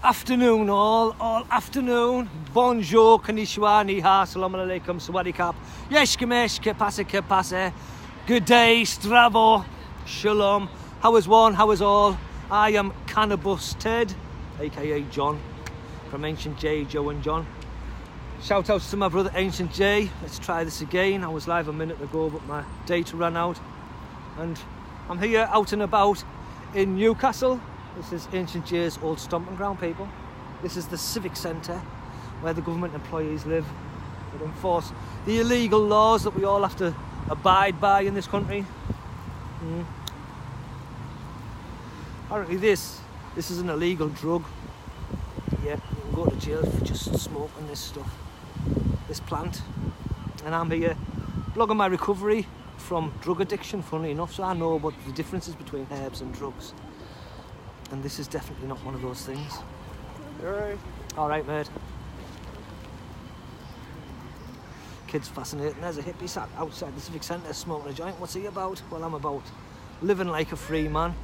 Afternoon all afternoon. Bonjour, konnichiwa, ni hao, assalamu alaikum, sawadee kap, yeshkamesh, ke passe, good day, stravo, shalom. How is one, how is all? I am Cannabis Ted, aka John, from Ancient J, Joe and John. Shout outs to my brother Ancient J. Let's try this again. I was live a minute ago, but my data ran out. And I'm here out and about in Newcastle. This is Ancient J's old stomping ground, people. This is the civic centre where the government employees live that enforce the illegal laws that we all have to abide by in this country. Apparently this is an illegal drug. Yeah, you can go to jail for just smoking this stuff, this plant. And I'm here blogging my recovery from drug addiction, funnily enough, so I know what the differences between herbs and drugs. And this is definitely not one of those things. Alright, mate. Kid's fascinating. There's a hippie sat outside the civic centre smoking a joint. What's he about? Well, I'm about living like a free man.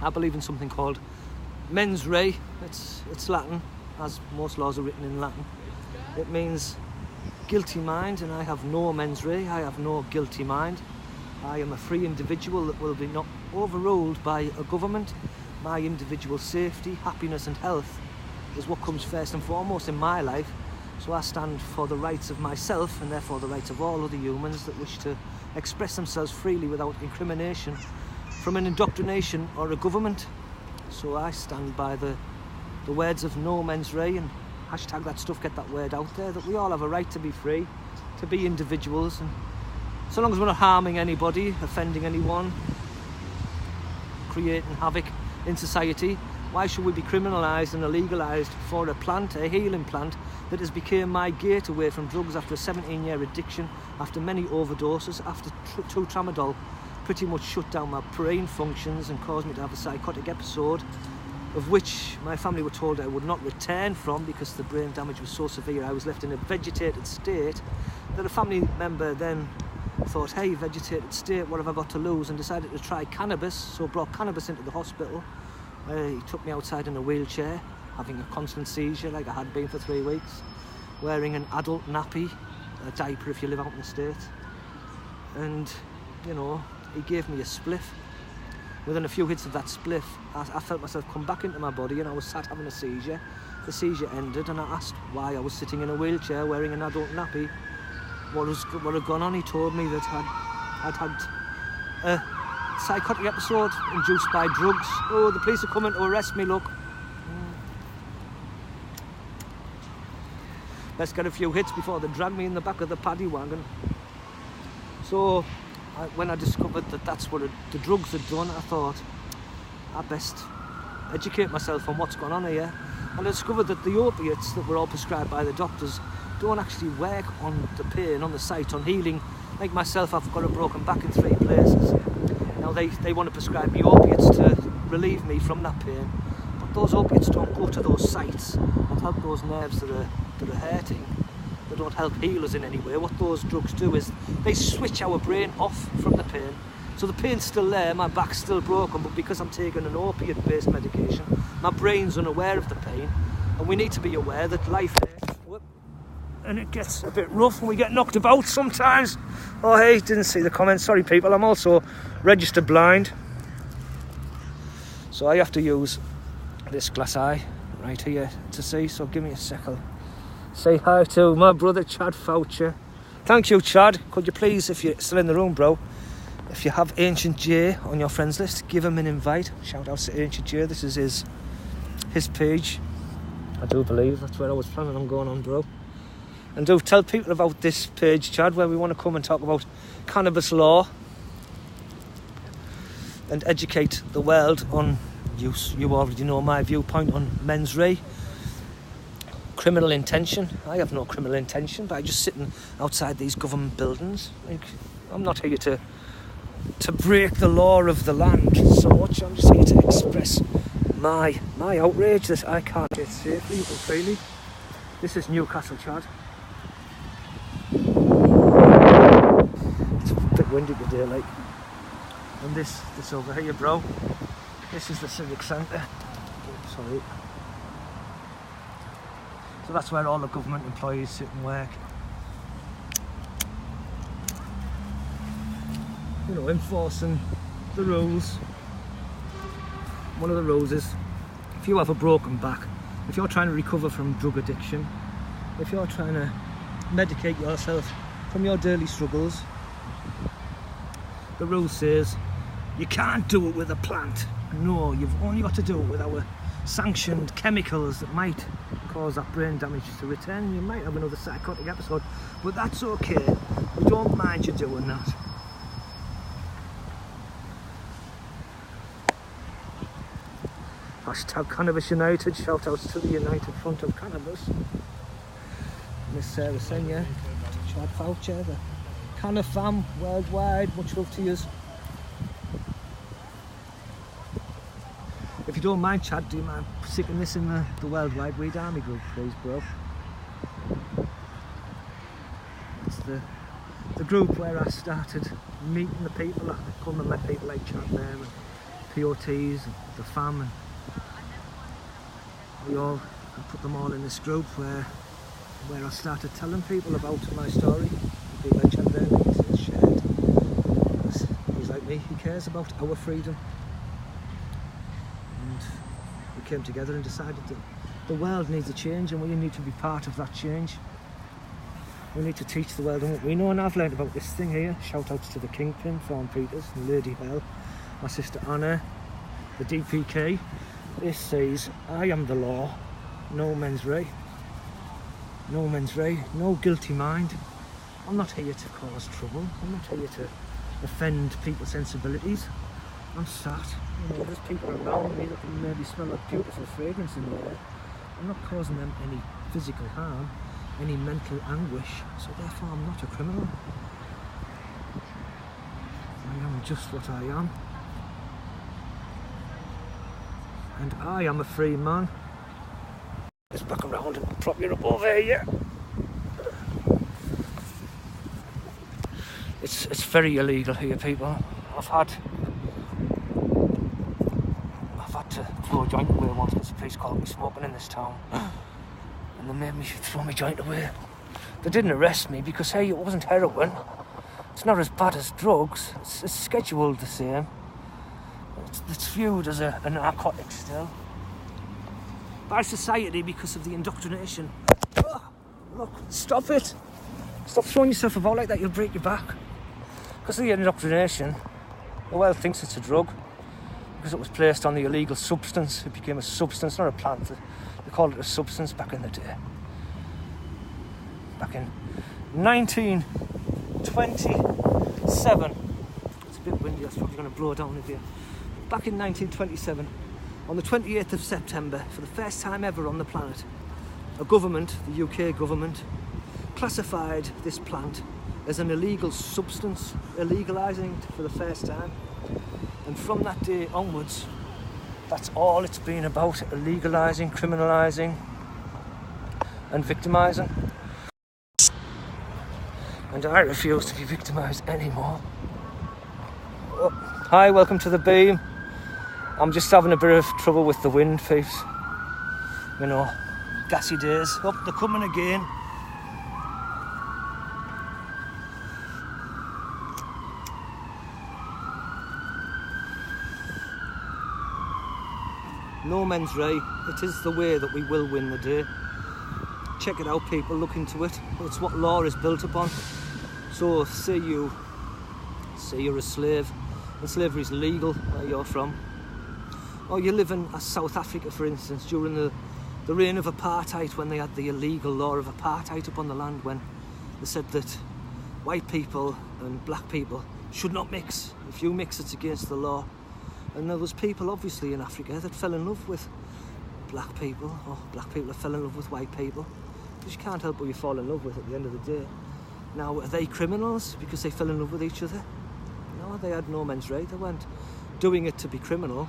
I believe in something called mens rea. It's Latin, as most laws are written in Latin. It means guilty mind, and I have no mens rea. I have no guilty mind. I am a free individual that will be not overruled by a government. My individual safety, happiness and health is what comes first and foremost in my life. So I stand for the rights of myself and therefore the rights of all other humans that wish to express themselves freely without incrimination from an indoctrination or a government. So I stand by the words of no mens rea, and hashtag that stuff, get that word out there, that we all have a right to be free, to be individuals, and so long as we're not harming anybody, offending anyone, creating havoc in society, why should we be criminalised and illegalised for a plant, a healing plant, that has become my gate away from drugs after a 17-year addiction, after many overdoses, after 2 tramadol pretty much shut down my brain functions and caused me to have a psychotic episode, of which my family were told I would not return from because the brain damage was so severe I was left in a vegetated state, that a family member then thought, hey, vegetated state, what have I got to lose, and decided to try cannabis, so brought cannabis into the hospital. He took me outside in a wheelchair, having a constant seizure like I had been for 3 weeks, wearing an adult nappy, a diaper if you live out in the States, and, you know, he gave me a spliff. Within a few hits of that spliff, I felt myself come back into my body, and I was sat having a seizure. The seizure ended, and I asked why I was sitting in a wheelchair wearing an adult nappy. What had gone on? He told me that I'd had a psychotic episode induced by drugs. Oh, the police are coming to arrest me, look. Let's get a few hits before they drag me in the back of the paddy wagon. So, when I discovered that that's what the drugs had done, I thought I best educate myself on what's going on here. And I discovered that the opiates that were all prescribed by the doctors don't actually work on the pain, on the site, on healing. Like myself, I've got a broken back in 3 places. Now they want to prescribe me opiates to relieve me from that pain, but those opiates don't go to those sites and help those nerves that are hurting. They don't help heal us in any way. What those drugs do is they switch our brain off from the pain. So the pain's still there, my back's still broken, but because I'm taking an opiate-based medication, my brain's unaware of the pain, and we need to be aware that life hurts. And it gets a bit rough and we get knocked about sometimes. Oh hey, didn't see the comments, sorry people. I'm also registered blind, so I have to use this glass eye right here to see, so give me a sec. I'll say hi to my brother Chad Foucher. Thank you, Chad. Could you please, if you're still in the room, bro, if you have Ancient J on your friends list, give him an invite. Shout out to Ancient J. This is his page, I do believe. That's where I was planning on going on, bro. And do tell people about this page, Chad, where we want to come and talk about cannabis law and educate the world on use. You already know my viewpoint on mens rea. Criminal intention. I have no criminal intention by just sitting outside these government buildings. Like, I'm not here to break the law of the land so much. I'm just here to express my outrage that I can't get safely or freely. This is Newcastle, Chad. It's a bit windy today, like. And this over here, bro, this is the civic centre. Sorry. So that's where all the government employees sit and work. You know, enforcing the rules. One of the rules is, if you have a broken back, if you're trying to recover from drug addiction, if you're trying to medicate yourself from your daily struggles, the rule says you can't do it with a plant. No, you've only got to do it with our sanctioned chemicals that might cause that brain damage to return. You might have another psychotic episode, but that's okay. We don't mind you doing that. Hashtag Cannabis United, shout outs to the United Front of Cannabis. Miss Sarah Senya, Chad Foucher, the Canna fam worldwide, much love to yous. If you don't mind, Chad, do you mind sticking this in the Worldwide Weed Army group, please, bro? It's the group where I started meeting the people. I come and met people like Chad there, and POTs, and the fam, and I put them all in this group where I started telling people about my story. People like Chad there, he's shared. He's like me, he cares about our freedom. And we came together and decided that the world needs a change and we need to be part of that change. We need to teach the world what we know, and I've learned about this thing here. Shout outs to the Kingpin, Thorn Peters, and Lady Hell, my sister Anna, the DPK. This says, I am the law, no mens rea. No mens rea, no guilty mind. I'm not here to cause trouble. I'm not here to offend people's sensibilities. I'm sat, you know, there's people around me that can maybe smell a beautiful fragrance in the air. I'm not causing them any physical harm, any mental anguish, so therefore I'm not a criminal. I am just what I am. And I am a free man. Let's back around and prop you up over here. It's very illegal here, people. I've had to throw a joint away once because the police caught me smoking in this town. And they made me throw my joint away. They didn't arrest me because, hey, it wasn't heroin. It's not as bad as drugs. It's scheduled the same. It's viewed as a narcotic still by society because of the indoctrination. Oh, look, stop it. Stop throwing yourself about like that, you'll break your back. Because of the indoctrination, the world thinks it's a drug. Because it was placed on the illegal substance, it became a substance, not a plant. They called it a substance back in the day. Back in 1927. It's a bit windy, that's probably going to blow down a bit. Back in 1927, on the 28th of September, for the first time ever on the planet, a government, the UK government, classified this plant as an illegal substance, illegalising it for the first time. And from that day onwards, that's all it's been about, illegalising, criminalising and victimising. And I refuse to be victimised anymore. Oh, hi, welcome to the beam. I'm just having a bit of trouble with the wind, peeps. You know, gassy days. Oh, they're coming again. No mens rea. It is the way that we will win the day. Check it out, people. Look into it. It's what law is built upon. So, say you're a slave, and slavery is legal where you're from. Or you live in South Africa, for instance, during the reign of apartheid, when they had the illegal law of apartheid upon the land, when they said that white people and black people should not mix. If you mix, it's against the law. And there was people, obviously, in Africa that fell in love with black people, or black people that fell in love with white people. Because you can't help who you fall in love with at the end of the day. Now, are they criminals because they fell in love with each other? No, they had no mens rea. They weren't doing it to be criminal.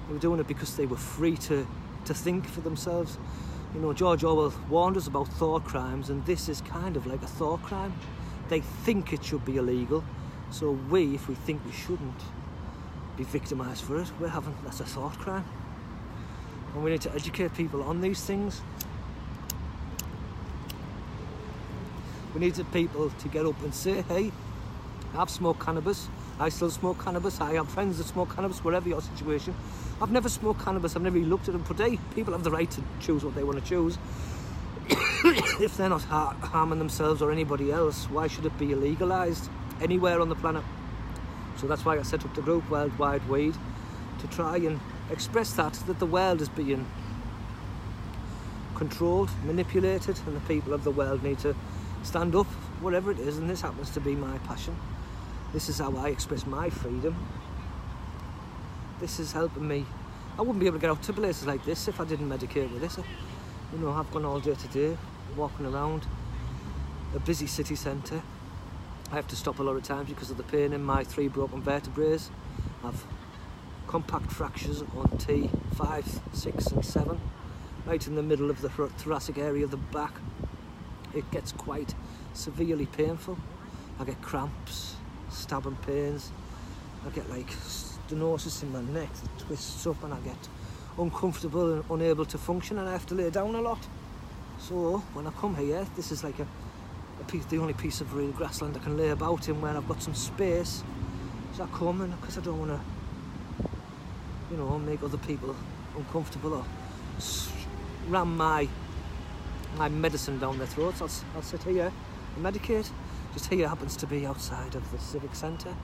They were doing it because they were free to think for themselves. You know, George Orwell warned us about thought crimes, and this is kind of like a thought crime. They think it should be illegal, so we, if we think we shouldn't be victimised for it, that's a thought crime. And we need to educate people on these things. We needed people to get up and say, hey, I've smoked cannabis, I still smoke cannabis, I have friends that smoke cannabis, whatever your situation. I've never smoked cannabis, I've never really looked at them, but hey, people have the right to choose what they want to choose. If they're not harming themselves or anybody else, why should it be illegalised anywhere on the planet? So that's why I set up the group Worldwide Weed, to try and express that the world is being controlled, manipulated, and the people of the world need to stand up, whatever it is, and this happens to be my passion. This is how I express my freedom. This is helping me. I wouldn't be able to get out to places like this if I didn't medicate with this. You know, I've gone all day today, walking around a busy city centre. I have to stop a lot of times because of the pain in my 3 broken vertebrae. I've compact fractures on T5, 6 and 7, right in the middle of the thoracic area of the back. It gets quite severely painful. I get cramps, stabbing pains. I get like stenosis in my neck that twists up, and I get uncomfortable and unable to function, and I have to lay down a lot. So when I come here, this is like the only piece of real grassland I can lay about in where I've got some space. So I come, and because I don't want to, you know, make other people uncomfortable or ram my medicine down their throats, I'll sit here and medicate. Just here happens to be outside of the civic centre.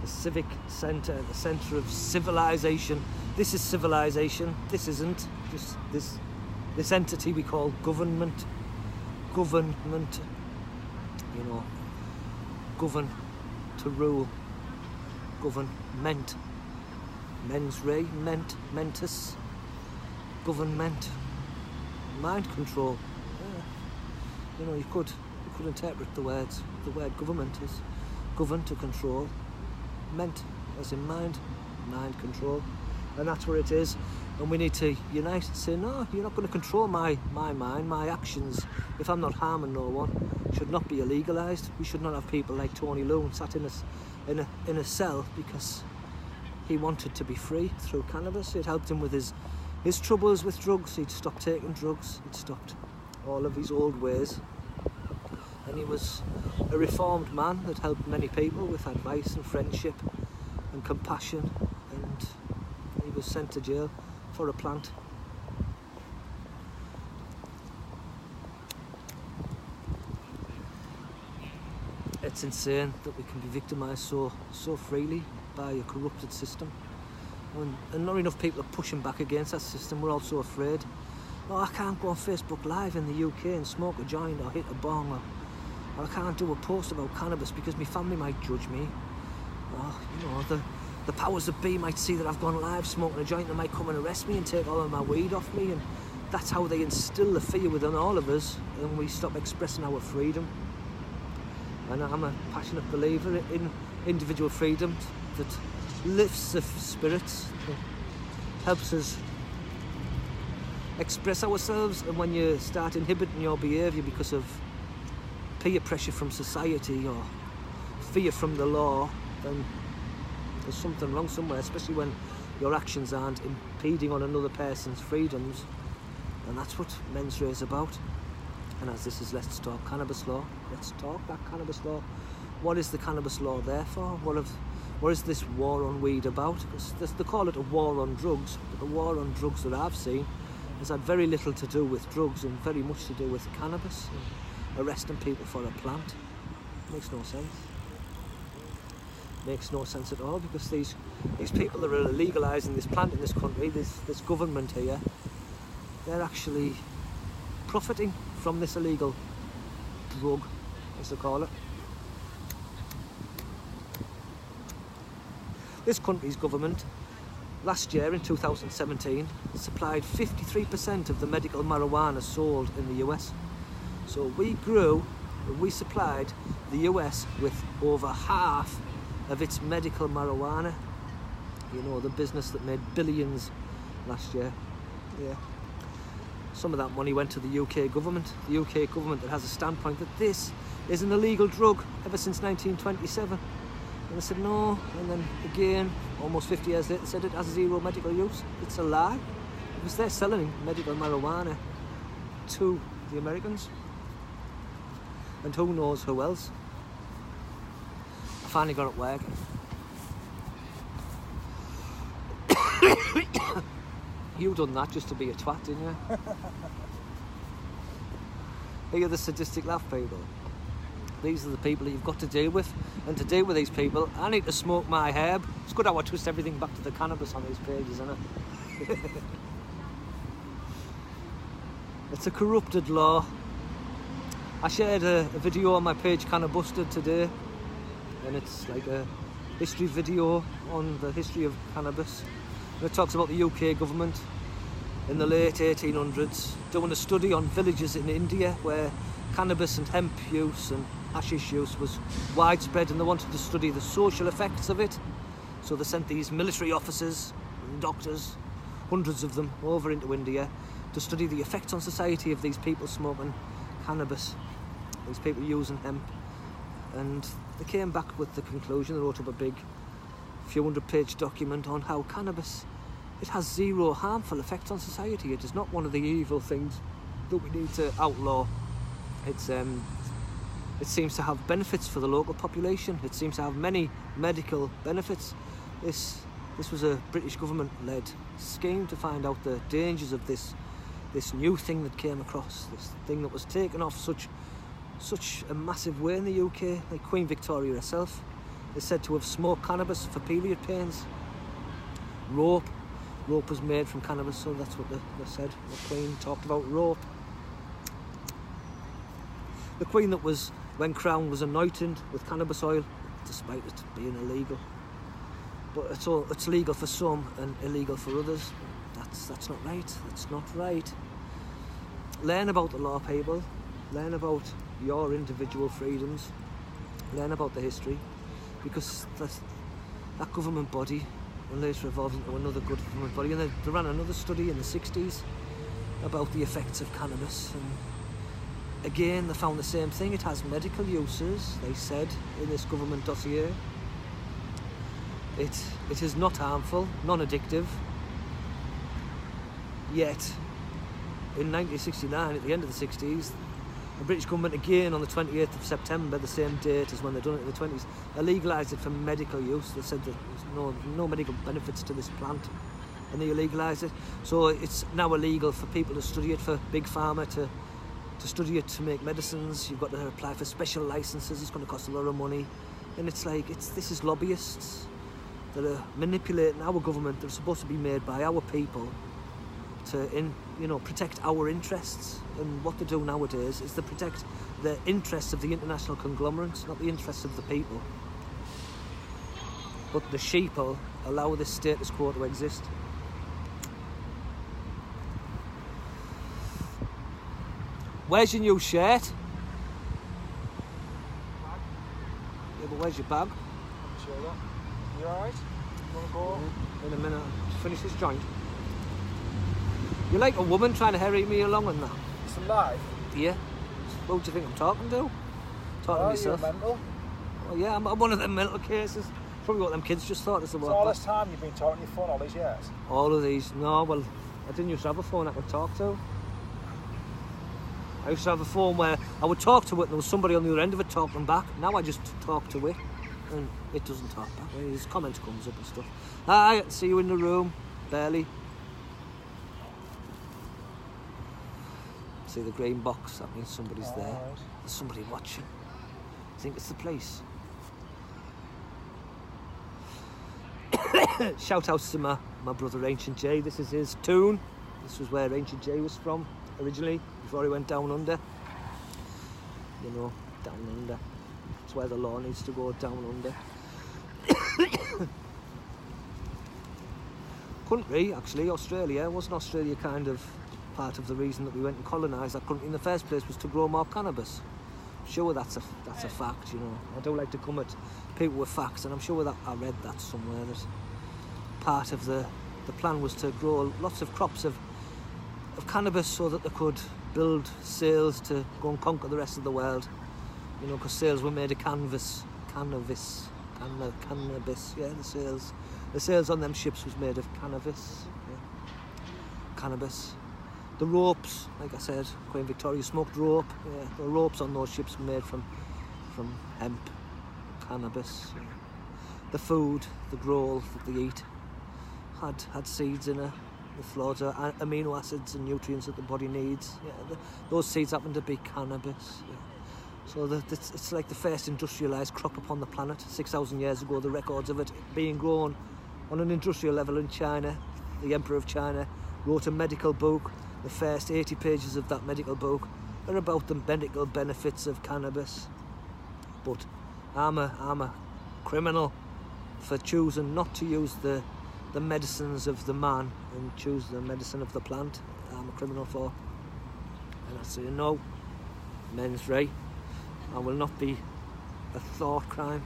The civic centre, the centre of civilization. This is civilization. This isn't. Just this entity we call government. Government. You know, govern, to rule. Government. Mens rea, ment, mentis. Government. Mind control. Yeah. You know, you could interpret the words. The word government is govern, to control. Meant as in mind control, and that's where it is. And we need to unite and say, no, you're not going to control my mind, my actions. If I'm not harming no one, should not be illegalised. We should not have people like Tony Loon sat in a cell because he wanted to be free through cannabis. It helped him with his troubles with drugs. He'd stopped taking drugs, he'd stopped all of his old ways, and he was a reformed man that helped many people with advice and friendship and compassion, and he was sent to jail for a plant. It's insane that we can be victimised so freely by a corrupted system, and not enough people are pushing back against that system. We're all so afraid. Oh, I can't go on Facebook Live in the UK and smoke a joint or hit a bong, or I can't do a post about cannabis because my family might judge me. Or, you know, the powers that be might see that I've gone live smoking a joint, and they might come and arrest me and take all of my weed off me, and that's how they instill the fear within all of us, and we stop expressing our freedom. And I'm a passionate believer in individual freedom that lifts the spirits, that helps us express ourselves. And when you start inhibiting your behaviour because of peer pressure from society or fear from the law, then there's something wrong somewhere, especially when your actions aren't impeding on another person's freedoms. And that's what Mens Rea is about. And as this is Let's Talk Cannabis Law, let's talk that cannabis law. What is the cannabis law there for? What is this war on weed about? Because they call it a war on drugs, but the war on drugs that I've seen has had very little to do with drugs and very much to do with cannabis and arresting people for a plant. Makes no sense. Makes no sense at all, because these people that are legalising this plant in this country, this government here, they're actually profiting from this illegal drug, as they call it. This country's government, last year in 2017, supplied 53% of the medical marijuana sold in the US. So we supplied the US with over half of its medical marijuana. You know, the business that made billions last year. Yeah. Some of that money went to the UK government. The UK government that has a standpoint that this is an illegal drug ever since 1927. And they said no, and then again, almost 50 years later, said it has zero medical use. It's a lie. because they're selling medical marijuana to the Americans, and who knows who else. I finally got it working. You done that just to be a twat, didn't you? Here are the sadistic laugh people. These are the people that you've got to deal with, and to deal with these people, I need to smoke my herb. It's good how I twist everything back to the cannabis on these pages, isn't it? It's a corrupted law. I shared a video on my page, Cannabis, today, and it's like a history video on the history of cannabis. And it talks about the UK government in the late 1800s doing a study on villages in India where cannabis and hemp use and hashish use was widespread, and they wanted to study the social effects of it. So they sent these military officers and doctors, hundreds of them, over into India to study the effects on society of these people smoking cannabis, these people using hemp. And they came back with the conclusion. They wrote up a big few 100-page document on how cannabis, it has zero harmful effects on society. It is not one of the evil things that we need to outlaw. It seems to have benefits for the local population. It seems to have many medical benefits. This was a British government-led scheme to find out the dangers of this new thing that came across, this thing that was taken off such a massive way in the UK. Like Queen Victoria herself is said to have smoked cannabis for period pains. Rope was made from cannabis, so that's what they said. The Queen talked about rope. The Queen that was, when crowned, was anointed with cannabis oil, despite it being illegal. But it's legal for some and illegal for others. That's not right. That's not right. Learn about the law, people. Learn about your individual freedoms. Learn about the history, because that government body will later evolve into another good government body. And they ran another study in the 60s about the effects of cannabis, and again they found the same thing. It has medical uses, they said in this government dossier. It is not harmful, non-addictive. Yet, in 1969, at the end of the 60s, the British government, again on the 28th of September, the same date as when they'd done it in the 20s, legalised it for medical use. They said that there's no medical benefits to this plant, and they legalised it. So it's now illegal for people to study it, for Big Pharma to study it to make medicines. You've got to apply for special licences. It's going to cost a lot of money. And it's like, this is lobbyists that are manipulating our government. They're supposed to be made by our people to protect our interests. And what they do nowadays is they protect the interests of the international conglomerates, not the interests of the people. But the sheeple allow this status quo to exist. Where's your new shirt? Yeah, but where's your bag? I'm sure that. You alright? You want to go? Yeah, in a minute. Just finish this joint. You're like a woman trying to hurry me along and that. It's alive? Yeah. Who do you think I'm talking to? Talking to myself. You're mental. Oh yeah, I'm one of them mental cases. Probably what them kids just thought as the So all this time you've been talking to your phone all these years? All of these. No, well, I didn't used to have a phone I could talk to. I used to have a phone where I would talk to it and there was somebody on the other end of it talking back. Now I just talk to it and it doesn't talk back. His comments comes up and stuff. Hi, see you in the room. Barely. See the green box, that means somebody's there. Right. There's somebody watching. I think it's the police. Shout outs to my brother Ancient J. This is his tune. This was where Ancient J was from originally, before he went down under. You know, down under. That's where the law needs to go, down under. Country, actually, Australia. Wasn't Australia kind of part of the reason that we went and colonised that country in the first place, was to grow more cannabis? I'm sure that's a fact, you know. I don't like to come at people with facts, and I'm sure that I read that somewhere, that part of the plan was to grow lots of crops of cannabis so that they could build sales to go and conquer the rest of the world, you know, because sales were made of cannabis, yeah, the sales on them ships was made of cannabis. Yeah. cannabis. The ropes, like I said, Queen Victoria smoked rope. Yeah, the ropes on those ships were made from hemp, cannabis. Yeah. The food, the growth that they eat, had seeds in it. The floors are amino acids and nutrients that the body needs. Yeah, those seeds happen to be cannabis. Yeah. So it's like the first industrialised crop upon the planet. 6,000 years ago, the records of it being grown on an industrial level in China. The Emperor of China wrote a medical book. The first 80 pages of that medical book are about the medical benefits of cannabis. But I'm a criminal for choosing not to use the medicines of the man and choose the medicine of the plant. I'm a criminal for. And I say no, men's right. I will not be a thought crime.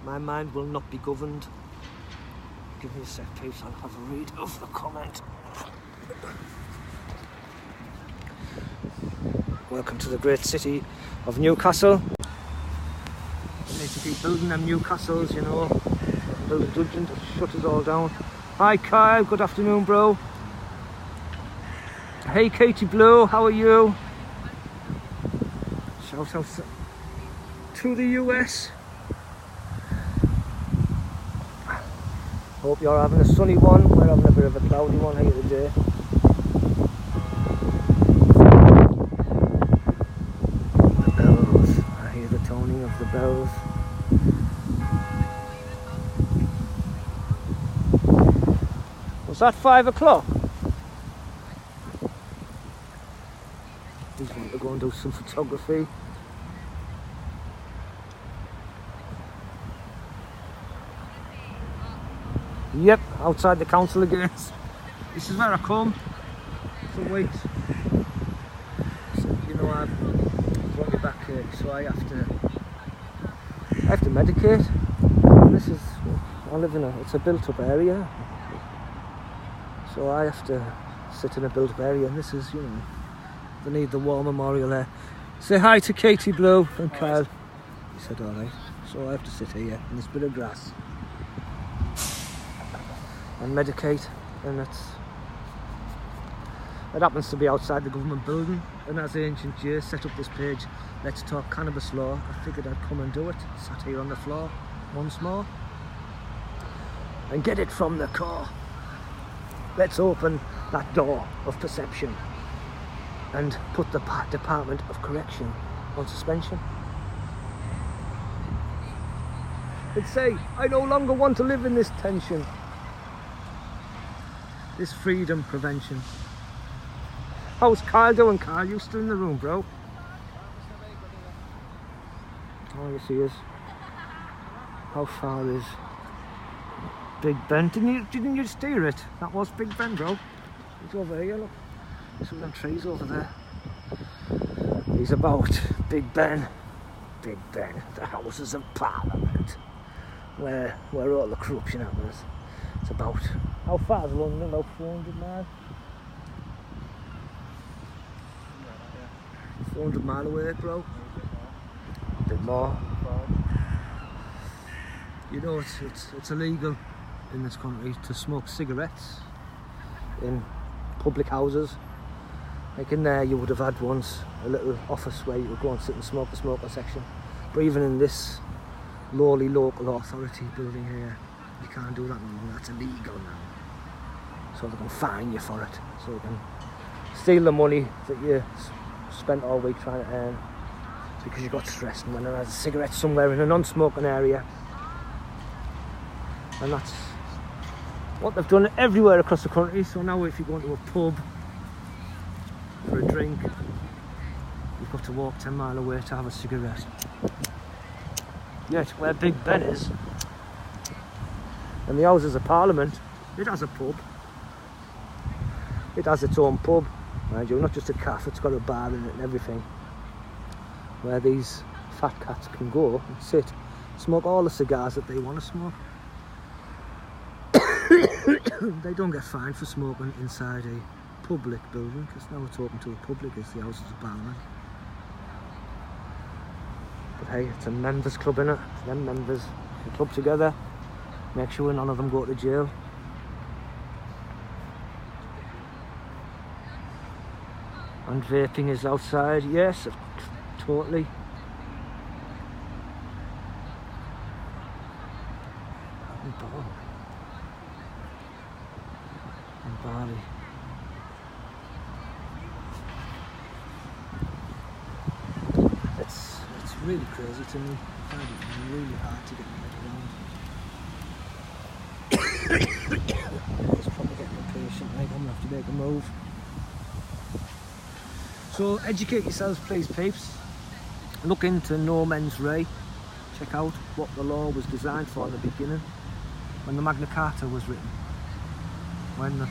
My mind will not be governed. Give me a sec, please, I'll have a read of the comment. Welcome to the great city of Newcastle. Need to keep building them Newcastles, you know. Build a dungeon to shut us all down. Hi Kyle, good afternoon bro. Hey Katie Blue, how are you? Shout out to the US. Hope you're having a sunny one. We're having a bit of a cloudy one here today. The bells. I hear the toning of the bells. Was that 5 o'clock? He's wanting to go and do some photography. Yep, outside the council again. This is where I come for weeks. So, you know, I've brought you back here, so I have to medicate. This is, I live in it's a built-up area, so I have to sit in a built-up area, and this is, you know, they need the war memorial there. Say hi to Katie Blue and Kyle. He said all right. So I have to sit here in this bit of grass and medicate, and it happens to be outside the government building. And as Ancient J set up this page, Let's Talk Cannabis Law, I figured I'd come and do it. Sat here on the floor once more and get it from the core. Let's open that door of perception and put the Department of Correction on suspension. And say, I no longer want to live in this tension. This freedom prevention. How's Kyle doing, Kyle? You still in the room, bro? Oh, yes he is. How far is Big Ben? Didn't you steer it? That was Big Ben, bro. He's over here, look. There's some of them trees over there. He's about Big Ben. Big Ben, the Houses of Parliament. Where all the corruption happens. It's about, how far is London? About 400 miles? 400 miles away, bro. A bit more. You know, it's illegal in this country to smoke cigarettes in public houses. Like in there, you would have had once a little office where you would go and sit and smoke the smoker section. But even in this lowly local authority building here, you can't do that no more. That's illegal now. So they can fine you for it. So they can steal the money that you spent all week trying to earn because you got stressed and went and had a cigarette somewhere in a non-smoking area. And that's what they've done everywhere across the country. So now if you go into a pub for a drink, you've got to walk 10 miles away to have a cigarette. Yet where Big Ben is, and the Houses of Parliament, it has a pub. It has its own pub, mind you, not just a cafe, it's got a bar in it and everything, where these fat cats can go and sit, smoke all the cigars that they want to smoke. They don't get fined for smoking inside a public building, because now it's open to the public, it's the Houses of Parliament. But hey, it's a members club, innit? Them members can club together, make sure none of them go to jail. And vaping is outside, yes, totally. And Bali. It's really crazy to me. I find it really hard to get my head around. It's probably getting impatient, right? I'm gonna have to make a move. So educate yourselves, please, peeps. Look into no mens rea. Check out what the law was designed for in the beginning, when the Magna Carta was written. When the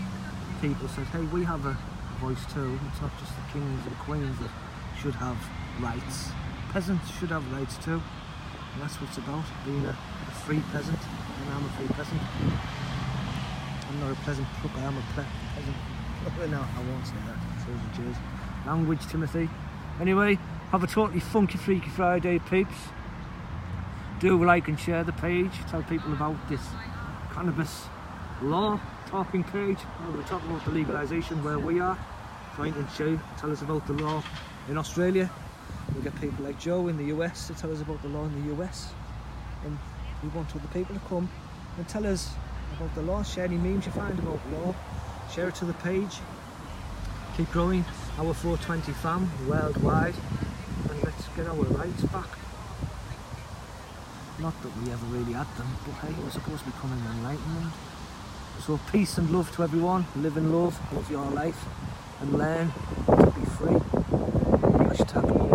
people said, hey, we have a voice too. It's not just the kings and queens that should have rights. Peasants should have rights too. And that's what it's about, being a free peasant. And I'm a free peasant. I'm not a pleasant crook, I am a peasant. No, I won't say that. So cheers. Language, Timothy. Anyway, have a totally funky, freaky Friday, peeps. Do like and share the page. Tell people about this cannabis law talking page. We're talking about the legalisation where we are. Trying to tell us about the law in Australia. We'll get people like Joe in the US to tell us about the law in the US. And we want other people to come and tell us about the law. Share any memes you find about law. Share it to the page. Keep growing our 420 fam worldwide, and let's get our rights back. Not that we ever really had them, but hey, we're supposed to be coming enlightenment. So peace and love to everyone. Live in love, love your life, and learn to be free. Hashtag